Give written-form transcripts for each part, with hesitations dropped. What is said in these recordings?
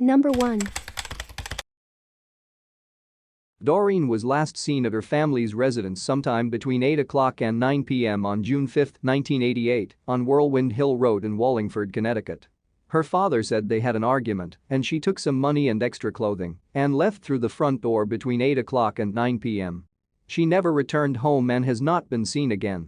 Number 1. Doreen was last seen at her family's residence sometime between 8 o'clock and 9 p.m. on June 5, 1988, on Whirlwind Hill Road in Wallingford, Connecticut. Her father said they had an argument and she took some money and extra clothing and left through the front door between 8 o'clock and 9 p.m. She never returned home and has not been seen again.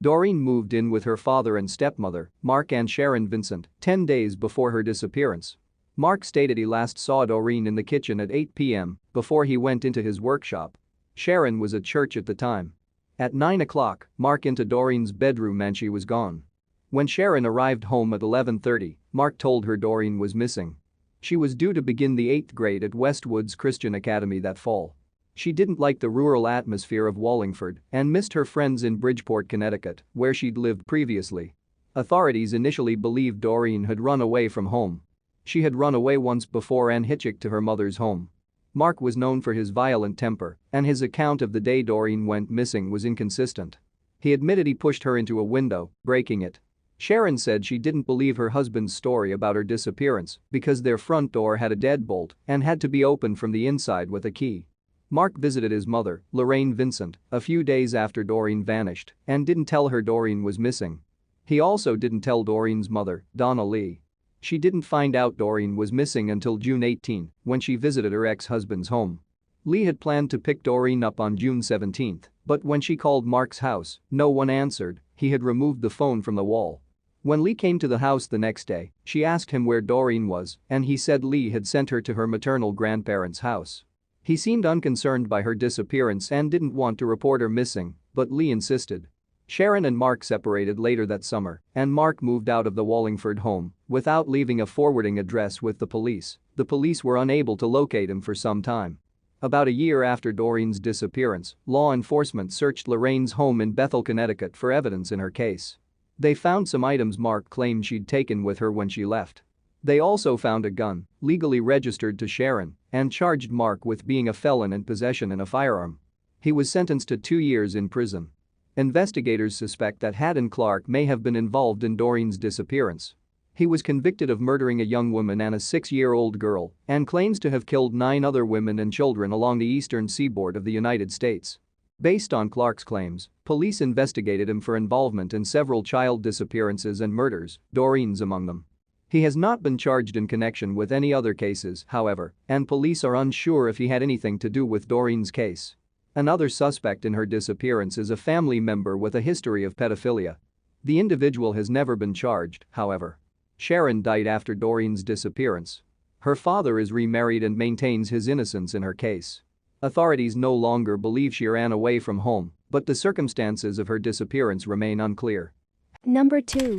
Doreen moved in with her father and stepmother, Mark and Sharon Vincent, 10 days before her disappearance. Mark stated he last saw Doreen in the kitchen at 8 p.m. before he went into his workshop. Sharon was at church at the time. At 9 o'clock, Mark into Doreen's bedroom and she was gone. When Sharon arrived home at 11:30, Mark told her Doreen was missing. She was due to begin the 8th grade at Westwoods Christian Academy that fall. She didn't like the rural atmosphere of Wallingford and missed her friends in Bridgeport, Connecticut, where she'd lived previously. Authorities initially believed Doreen had run away from home. She had run away once before and hitchhiked to her mother's home. Mark was known for his violent temper, and his account of the day Doreen went missing was inconsistent. He admitted he pushed her into a window, breaking it. Sharon said she didn't believe her husband's story about her disappearance because their front door had a deadbolt and had to be opened from the inside with a key. Mark visited his mother, Lorraine Vincent, a few days after Doreen vanished and didn't tell her Doreen was missing. He also didn't tell Doreen's mother, Donna Lee. She didn't find out Doreen was missing until June 18 when she visited her ex-husband's home. Lee had planned to pick Doreen up on June 17, but when she called Mark's house, no one answered. He had removed the phone from the wall. When Lee came to the house the next day, she asked him where Doreen was and he said Lee had sent her to her maternal grandparents' house. He seemed unconcerned by her disappearance and didn't want to report her missing, but Lee insisted. Sharon and Mark separated later that summer, and Mark moved out of the Wallingford home without leaving a forwarding address with the police. The police were unable to locate him for some time. About a year after Doreen's disappearance, law enforcement searched Lorraine's home in Bethel, Connecticut for evidence in her case. They found some items Mark claimed she'd taken with her when she left. They also found a gun, legally registered to Sharon, and charged Mark with being a felon in possession of a firearm. He was sentenced to 2 years in prison. Investigators suspect that Haddon Clark may have been involved in Doreen's disappearance. He was convicted of murdering a young woman and a 6-year-old girl and claims to have killed 9 other women and children along the eastern seaboard of the United States. Based on Clark's claims, police investigated him for involvement in several child disappearances and murders, Doreen's among them. He has not been charged in connection with any other cases, however, and police are unsure if he had anything to do with Doreen's case. Another suspect in her disappearance is a family member with a history of pedophilia. The individual has never been charged, however. Sharon died after Doreen's disappearance. Her father is remarried and maintains his innocence in her case. Authorities no longer believe she ran away from home, but the circumstances of her disappearance remain unclear. Number 2.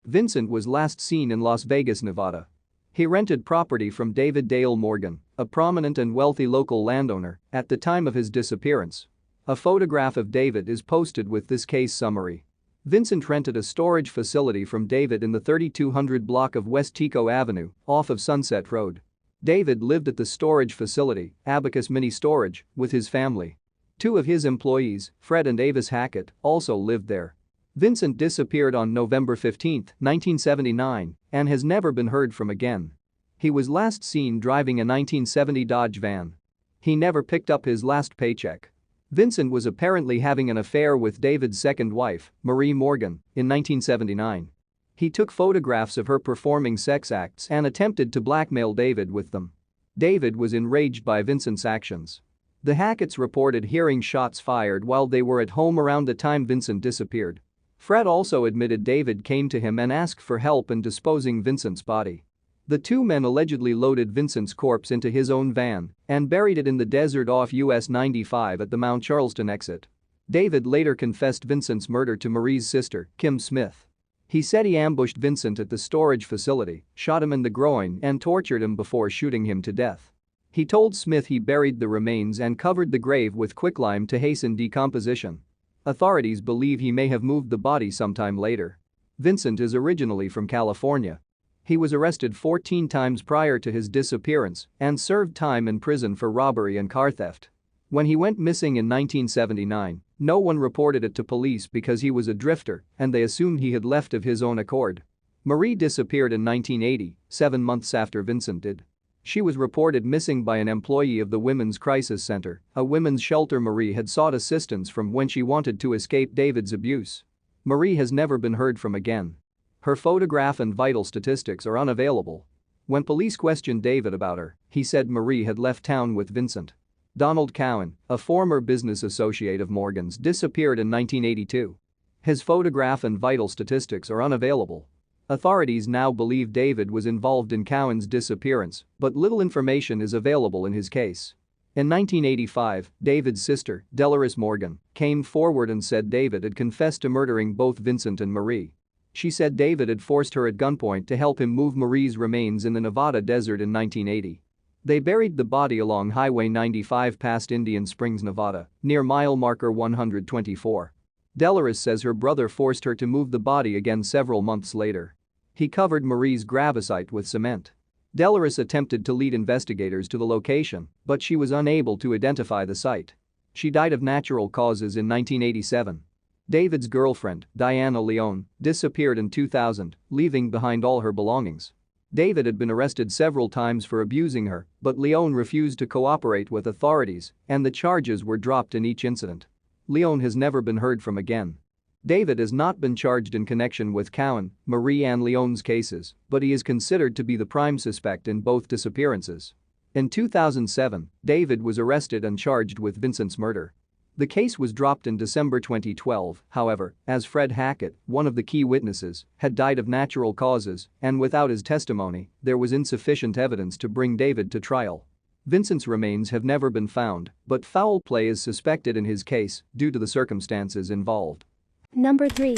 Vincent was last seen in Las Vegas, Nevada. He rented property from David Dale Morgan, a prominent and wealthy local landowner, at the time of his disappearance. A photograph of David is posted with this case summary. Vincent rented a storage facility from David in the 3200 block of West Tico Avenue, off of Sunset Road. David lived at the storage facility, Abacus Mini Storage, with his family. 2 of his employees, Fred and Avis Hackett, also lived there. Vincent disappeared on November 15, 1979, and has never been heard from again. He was last seen driving a 1970 Dodge van. He never picked up his last paycheck. Vincent was apparently having an affair with David's second wife, Marie Morgan, in 1979. He took photographs of her performing sex acts and attempted to blackmail David with them. David was enraged by Vincent's actions. The Hacketts reported hearing shots fired while they were at home around the time Vincent disappeared. Fred also admitted David came to him and asked for help in disposing Vincent's body. The 2 men allegedly loaded Vincent's corpse into his own van and buried it in the desert off US 95 at the Mount Charleston exit. David later confessed Vincent's murder to Marie's sister, Kim Smith. He said he ambushed Vincent at the storage facility, shot him in the groin and tortured him before shooting him to death. He told Smith he buried the remains and covered the grave with quicklime to hasten decomposition. Authorities believe he may have moved the body sometime later. Vincent is originally from California. He was arrested 14 times prior to his disappearance and served time in prison for robbery and car theft. When he went missing in 1979, no one reported it to police because he was a drifter and they assumed he had left of his own accord. Marie disappeared in 1980, 7 months after Vincent did. She was reported missing by an employee of the Women's Crisis Center, a women's shelter Marie had sought assistance from when she wanted to escape David's abuse. Marie has never been heard from again. Her photograph and vital statistics are unavailable. When police questioned David about her, he said Marie had left town with Vincent. Donald Cowan, a former business associate of Morgan's, disappeared in 1982. His photograph and vital statistics are unavailable. Authorities now believe David was involved in Cowan's disappearance, but little information is available in his case. In 1985, David's sister, Delores Morgan, came forward and said David had confessed to murdering both Vincent and Marie. She said David had forced her at gunpoint to help him move Marie's remains in the Nevada desert in 1980. They buried the body along Highway 95 past Indian Springs, Nevada, near mile marker 124. Delores says her brother forced her to move the body again several months later. He covered Marie's gravesite with cement. Delores attempted to lead investigators to the location, but she was unable to identify the site. She died of natural causes in 1987. David's girlfriend, Diana Leone, disappeared in 2000, leaving behind all her belongings. David had been arrested several times for abusing her, but Leone refused to cooperate with authorities, and the charges were dropped in each incident. Leone has never been heard from again. David has not been charged in connection with Cowan, Marie and Leone's cases, but he is considered to be the prime suspect in both disappearances. In 2007, David was arrested and charged with Vincent's murder. The case was dropped in December 2012, however, as Fred Hackett, one of the key witnesses, had died of natural causes, and without his testimony, there was insufficient evidence to bring David to trial. Vincent's remains have never been found, but foul play is suspected in his case due to the circumstances involved. Number 3.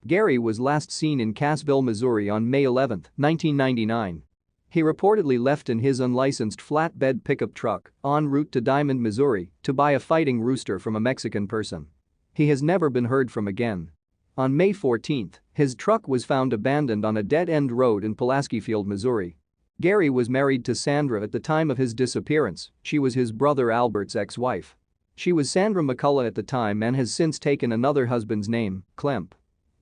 Gary was last seen in Cassville, Missouri on May 11, 1999. He reportedly left in his unlicensed flatbed pickup truck en route to Diamond, Missouri, to buy a fighting rooster from a Mexican person. He has never been heard from again. On May 14, his truck was found abandoned on a dead-end road in Pulaski Field, Missouri. Gary was married to Sandra at the time of his disappearance. She was his brother Albert's ex-wife. She was Sandra McCullough at the time and has since taken another husband's name, Klemp.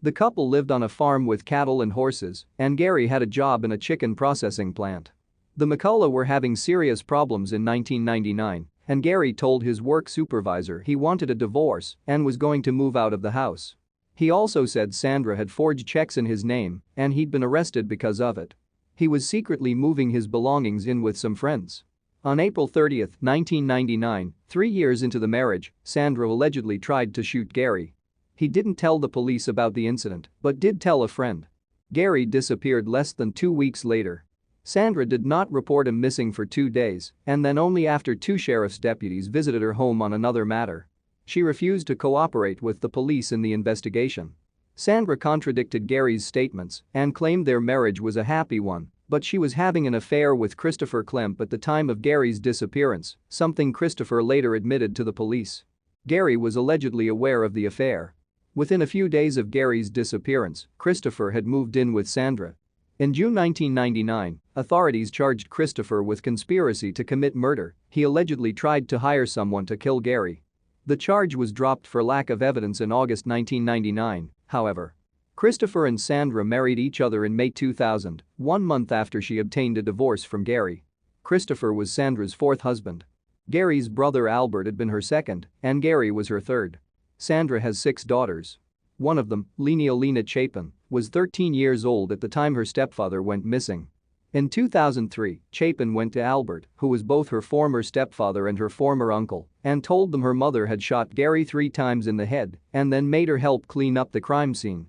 The couple lived on a farm with cattle and horses, and Gary had a job in a chicken processing plant. The McCullough were having serious problems in 1999, and Gary told his work supervisor he wanted a divorce and was going to move out of the house. He also said Sandra had forged checks in his name and he'd been arrested because of it. He was secretly moving his belongings in with some friends. On April 30, 1999, 3 years into the marriage, Sandra allegedly tried to shoot Gary. He didn't tell the police about the incident, but did tell a friend. Gary disappeared less than 2 weeks later. Sandra did not report him missing for 2 days, and then only after 2 sheriff's deputies visited her home on another matter. She refused to cooperate with the police in the investigation. Sandra contradicted Gary's statements and claimed their marriage was a happy one, but she was having an affair with Christopher Klemp at the time of Gary's disappearance, something Christopher later admitted to the police. Gary was allegedly aware of the affair. Within a few days of Gary's disappearance, Christopher had moved in with Sandra. In June 1999, authorities charged Christopher with conspiracy to commit murder. He allegedly tried to hire someone to kill Gary. The charge was dropped for lack of evidence in August 1999, however. Christopher and Sandra married each other in May 2000, 1 month after she obtained a divorce from Gary. Christopher was Sandra's 4th husband. Gary's brother Albert had been her 2nd, and Gary was her 3rd. Sandra has 6 daughters. One of them, Lena Chapin, was 13 years old at the time her stepfather went missing. In 2003, Chapin went to Albert, who was both her former stepfather and her former uncle, and told them her mother had shot Gary 3 times in the head and then made her help clean up the crime scene.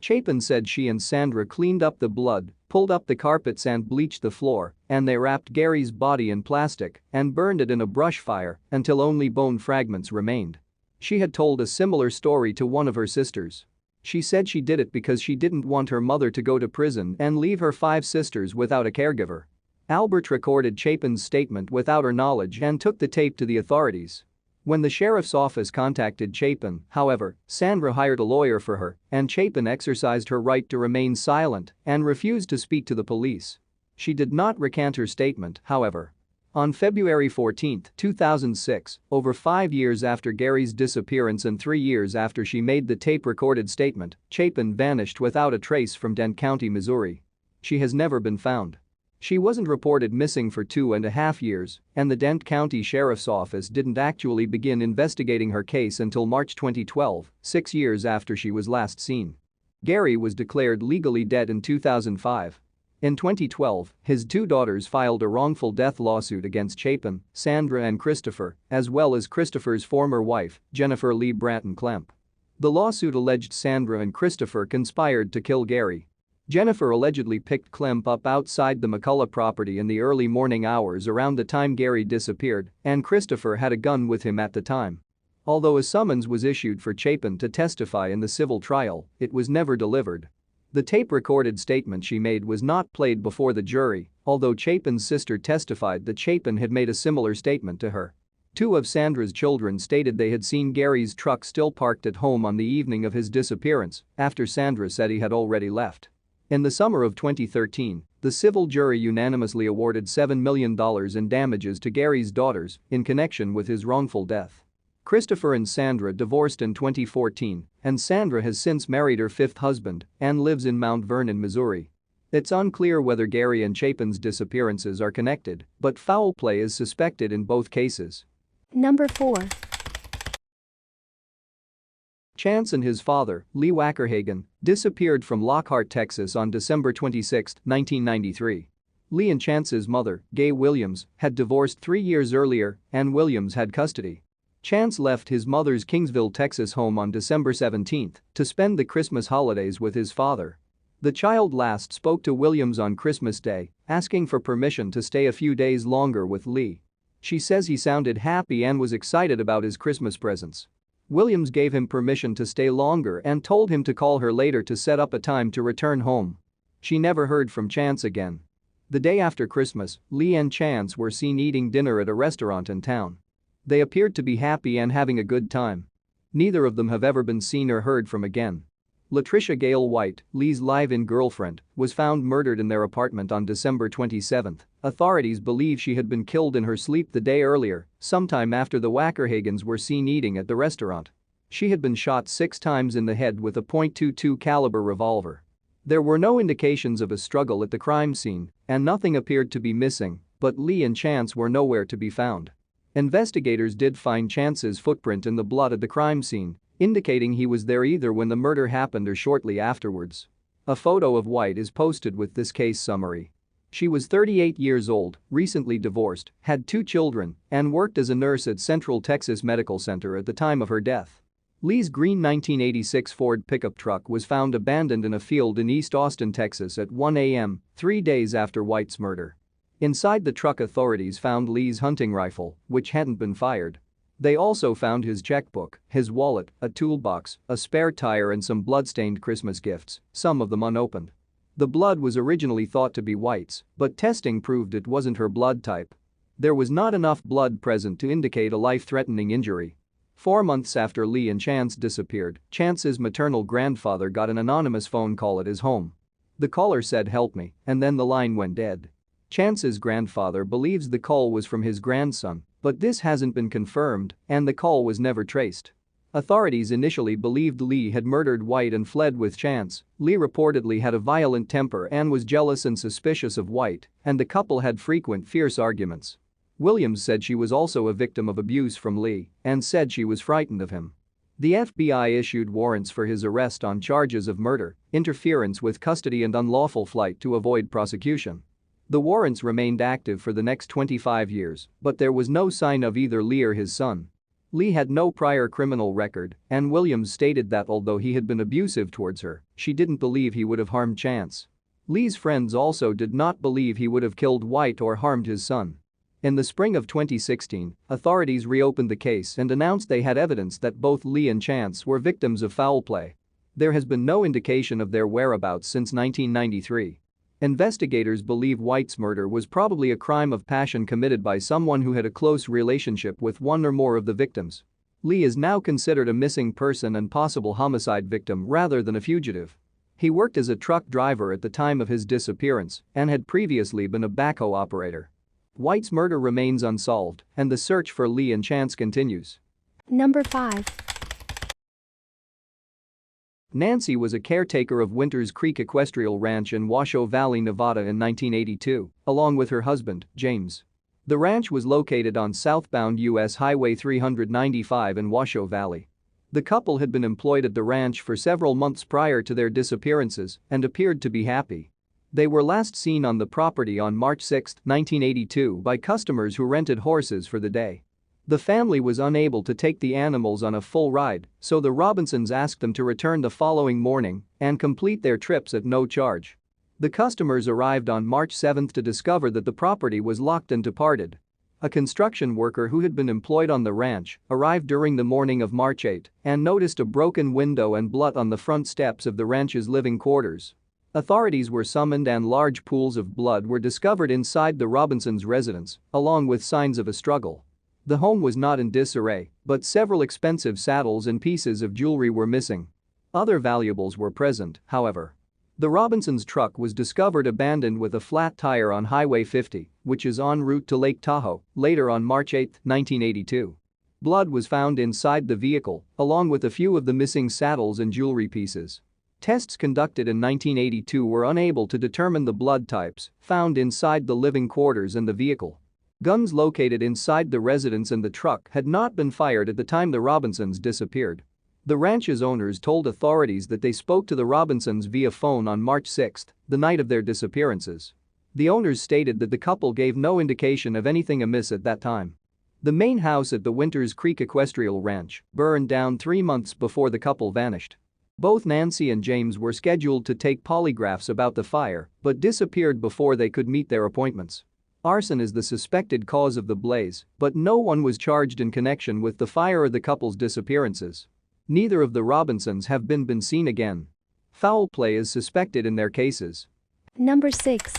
Chapin said she and Sandra cleaned up the blood, pulled up the carpets and bleached the floor, and they wrapped Gary's body in plastic and burned it in a brush fire until only bone fragments remained. She had told a similar story to one of her sisters. She said she did it because she didn't want her mother to go to prison and leave her 5 sisters without a caregiver. Albert recorded Chapin's statement without her knowledge and took the tape to the authorities. When the sheriff's office contacted Chapin, however, Sandra hired a lawyer for her, and Chapin exercised her right to remain silent and refused to speak to the police. She did not recant her statement, however. On February 14, 2006, over 5 years after Gary's disappearance and 3 years after she made the tape-recorded statement, Chapin vanished without a trace from Dent County, Missouri. She has never been found. She wasn't reported missing for 2.5 years, and the Dent County Sheriff's Office didn't actually begin investigating her case until March 2012, 6 years after she was last seen. Gary was declared legally dead in 2005. In 2012, his 2 daughters filed a wrongful death lawsuit against Chapin, Sandra and Christopher, as well as Christopher's former wife, Jennifer Lee Bratton Klemp. The lawsuit alleged Sandra and Christopher conspired to kill Gary. Jennifer allegedly picked Klemp up outside the McCullough property in the early morning hours around the time Gary disappeared, and Christopher had a gun with him at the time. Although a summons was issued for Chapin to testify in the civil trial, it was never delivered. The tape-recorded statement she made was not played before the jury, although Chapin's sister testified that Chapin had made a similar statement to her. 2 of Sandra's children stated they had seen Gary's truck still parked at home on the evening of his disappearance, after Sandra said he had already left. In the summer of 2013, the civil jury unanimously awarded $7 million in damages to Gary's daughters in connection with his wrongful death. Christopher and Sandra divorced in 2014, and Sandra has since married her 5th husband and lives in Mount Vernon, Missouri. It's unclear whether Gary and Chapin's disappearances are connected, but foul play is suspected in both cases. Number 4. Chance and his father, Lee Wackerhagen, disappeared from Lockhart, Texas on December 26, 1993. Lee and Chance's mother, Gay Williams, had divorced 3 years earlier, and Williams had custody. Chance left his mother's Kingsville, Texas home on December 17 to spend the Christmas holidays with his father. The child last spoke to Williams on Christmas Day, asking for permission to stay a few days longer with Lee. She says he sounded happy and was excited about his Christmas presents. Williams gave him permission to stay longer and told him to call her later to set up a time to return home. She never heard from Chance again. The day after Christmas, Lee and Chance were seen eating dinner at a restaurant in town. They appeared to be happy and having a good time. Neither of them have ever been seen or heard from again. Latricia Gale White, Lee's live-in girlfriend, was found murdered in their apartment on December 27. Authorities believe she had been killed in her sleep the day earlier, sometime after the Wackerhagens were seen eating at the restaurant. She had been shot 6 times in the head with a .22 caliber revolver. There were no indications of a struggle at the crime scene, and nothing appeared to be missing, but Lee and Chance were nowhere to be found. Investigators did find Chance's footprint in the blood at the crime scene, indicating he was there either when the murder happened or shortly afterwards. A photo of White is posted with this case summary. She was 38 years old, recently divorced, had 2 children, and worked as a nurse at Central Texas Medical Center at the time of her death. Lee's green 1986 Ford pickup truck was found abandoned in a field in East Austin, Texas at 1 a.m., 3 days after White's murder. Inside the truck, authorities found Lee's hunting rifle, which hadn't been fired. They also found his checkbook, his wallet, a toolbox, a spare tire and some blood-stained Christmas gifts, some of them unopened. The blood was originally thought to be White's, but testing proved it wasn't her blood type. There was not enough blood present to indicate a life-threatening injury. 4 months after Lee and Chance disappeared, Chance's maternal grandfather got an anonymous phone call at his home. The caller said, "Help me," and then the line went dead. Chance's grandfather believes the call was from his grandson, but this hasn't been confirmed, and the call was never traced. Authorities initially believed Lee had murdered White and fled with Chance. Lee reportedly had a violent temper and was jealous and suspicious of White, and the couple had frequent fierce arguments. Williams said she was also a victim of abuse from Lee and said she was frightened of him. The FBI issued warrants for his arrest on charges of murder, interference with custody and unlawful flight to avoid prosecution. The warrants remained active for the next 25 years, but there was no sign of either Lee or his son. Lee had no prior criminal record, and Williams stated that although he had been abusive towards her, she didn't believe he would have harmed Chance. Lee's friends also did not believe he would have killed White or harmed his son. In the spring of 2016, authorities reopened the case and announced they had evidence that both Lee and Chance were victims of foul play. There has been no indication of their whereabouts since 1993. Investigators believe White's murder was probably a crime of passion committed by someone who had a close relationship with one or more of the victims. Lee is now considered a missing person and possible homicide victim rather than a fugitive. He worked as a truck driver at the time of his disappearance and had previously been a backhoe operator. White's murder remains unsolved, and the search for Lee and Chance continues. Number 5. Nancy was a caretaker of Winters Creek Equestrial Ranch in Washoe Valley, Nevada in 1982, along with her husband, James. The ranch was located on southbound U.S. Highway 395 in Washoe Valley. The couple had been employed at the ranch for several months prior to their disappearances and appeared to be happy. They were last seen on the property on March 6, 1982 by customers who rented horses for the day. The family was unable to take the animals on a full ride, so the Robinsons asked them to return the following morning and complete their trips at no charge. The customers arrived on March 7 to discover that the property was locked and departed. A construction worker who had been employed on the ranch arrived during the morning of March 8 and noticed a broken window and blood on the front steps of the ranch's living quarters. Authorities were summoned and large pools of blood were discovered inside the Robinsons' residence, along with signs of a struggle. The home was not in disarray, but several expensive saddles and pieces of jewelry were missing. Other valuables were present, however. The Robinsons' truck was discovered abandoned with a flat tire on Highway 50, which is en route to Lake Tahoe, later on March 8, 1982. Blood was found inside the vehicle, along with a few of the missing saddles and jewelry pieces. Tests conducted in 1982 were unable to determine the blood types found inside the living quarters and the vehicle. Guns located inside the residence and the truck had not been fired at the time the Robinsons disappeared. The ranch's owners told authorities that they spoke to the Robinsons via phone on March 6, the night of their disappearances. The owners stated that the couple gave no indication of anything amiss at that time. The main house at the Winters Creek Equestrial Ranch burned down 3 months before the couple vanished. Both Nancy and James were scheduled to take polygraphs about the fire but disappeared before they could meet their appointments. Arson is the suspected cause of the blaze, but no one was charged in connection with the fire or the couple's disappearances. Neither of the Robinsons have been seen again. Foul play is suspected in their cases. Number 6.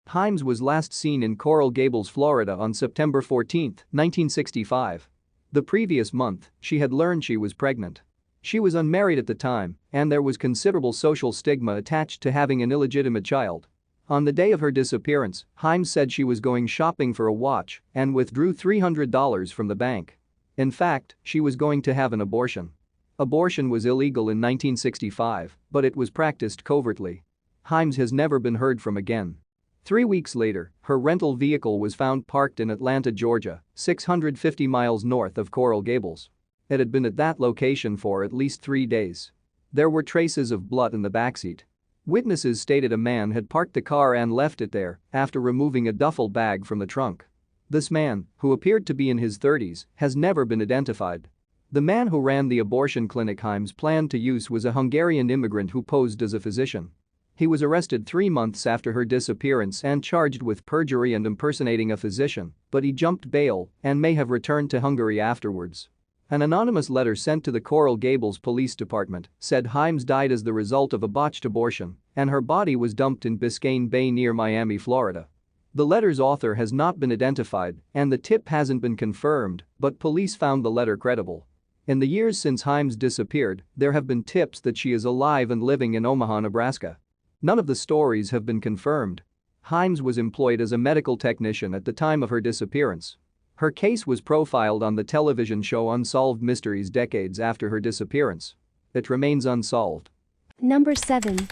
Himes was last seen in Coral Gables, Florida on September 14, 1965. The previous month, she had learned she was pregnant. She was unmarried at the time, and there was considerable social stigma attached to having an illegitimate child. On the day of her disappearance, Himes said she was going shopping for a watch and withdrew $300 from the bank. In fact, she was going to have an abortion. Abortion was illegal in 1965, but it was practiced covertly. Himes has never been heard from again. 3 weeks later, her rental vehicle was found parked in Atlanta, Georgia, 650 miles north of Coral Gables. It had been at that location for at least 3 days. There were traces of blood in the backseat. Witnesses stated a man had parked the car and left it there after removing a duffel bag from the trunk. This man, who appeared to be in his 30s, has never been identified. The man who ran the abortion clinic Himes planned to use was a Hungarian immigrant who posed as a physician. He was arrested 3 months after her disappearance and charged with perjury and impersonating a physician, but he jumped bail and may have returned to Hungary afterwards. An anonymous letter sent to the Coral Gables Police Department said Himes died as the result of a botched abortion and her body was dumped in Biscayne Bay near Miami, Florida. The letter's author has not been identified and the tip hasn't been confirmed, but police found the letter credible. In the years since Himes disappeared, there have been tips that she is alive and living in Omaha, Nebraska. None of the stories have been confirmed. Himes was employed as a medical technician at the time of her disappearance. Her case was profiled on the television show Unsolved Mysteries decades after her disappearance. It remains unsolved. Number 7.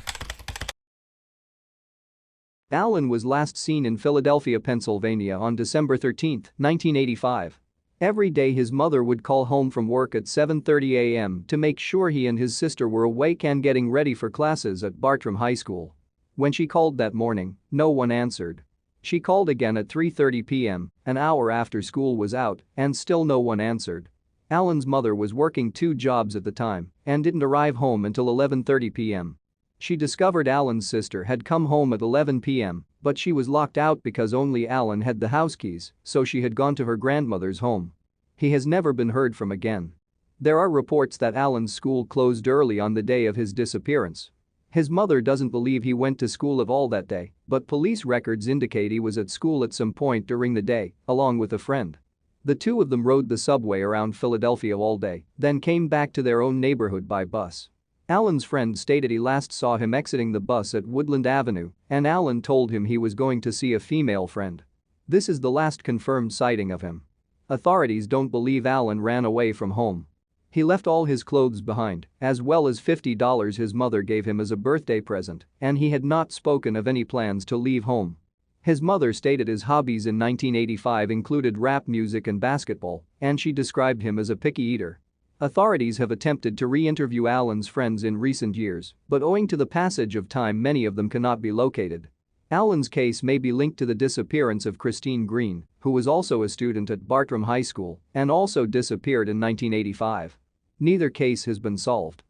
Alan was last seen in Philadelphia, Pennsylvania on December 13, 1985. Every day his mother would call home from work at 7:30 a.m. to make sure he and his sister were awake and getting ready for classes at Bartram High School. When she called that morning, no one answered. She called again at 3:30 p.m., an hour after school was out, and still no one answered. Alan's mother was working 2 jobs at the time and didn't arrive home until 11:30 p.m. She discovered Alan's sister had come home at 11 p.m., but she was locked out because only Alan had the house keys, so she had gone to her grandmother's home. He has never been heard from again. There are reports that Alan's school closed early on the day of his disappearance. His mother doesn't believe he went to school at all that day, but police records indicate he was at school at some point during the day, along with a friend. The two of them rode the subway around Philadelphia all day, then came back to their own neighborhood by bus. Allen's friend stated he last saw him exiting the bus at Woodland Avenue, and Allen told him he was going to see a female friend. This is the last confirmed sighting of him. Authorities don't believe Allen ran away from home. He left all his clothes behind, as well as $50 his mother gave him as a birthday present, and he had not spoken of any plans to leave home. His mother stated his hobbies in 1985 included rap music and basketball, and she described him as a picky eater. Authorities have attempted to re-interview Allen's friends in recent years, but owing to the passage of time many of them cannot be located. Allen's case may be linked to the disappearance of Christine Green, who was also a student at Bartram High School and also disappeared in 1985. Neither case has been solved.